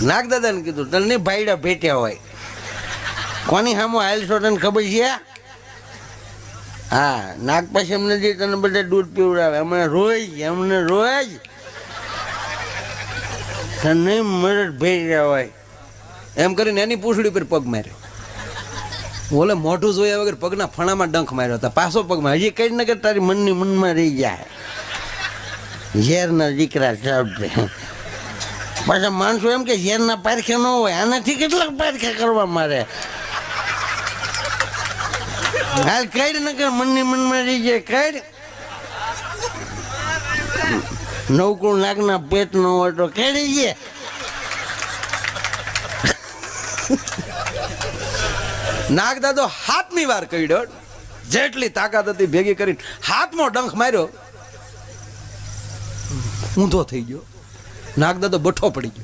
નાગદાદાને કીધું તને ભાઈડા ભેટ્યા હોય કોની સામો હાલ છો તને ખબર છે? હા, નાગ પાસે એમને જે તને બધા દૂધ પીવડાવે એમને રોજ તને મરડ ભેટ્યા હોય એમ કરીને એની પૂંછડી પર પગ માર્યો. ઓલે મોઢું જોયા વગર પગના ફણામાં ડંખ માર્યો હતા. પાછો પગમાં હજી કઈ ને કઈ તારી મનની મનમાં રહી જાય. ઝેરના દીકરા શબ્દ પાછા માણસો એમ કે ઝેરના પારખે ન હોય, આનાથી કેટલાક પારખે કરવા મારે. હાલ કઈ ને કઈ મનની મનમાં રહી જાય. કઈ નવકુળ નાગના પેટ ન હોય તો કેડી જાય. નાગદાદો હાથની વાર કર્યો, જેટલી તાકાત હતી ભેગી કરીને હાથમાં ડંખ માર્યો, ઊંધો થઈ ગયો. નાગદાદો બઠો પડી ગયો.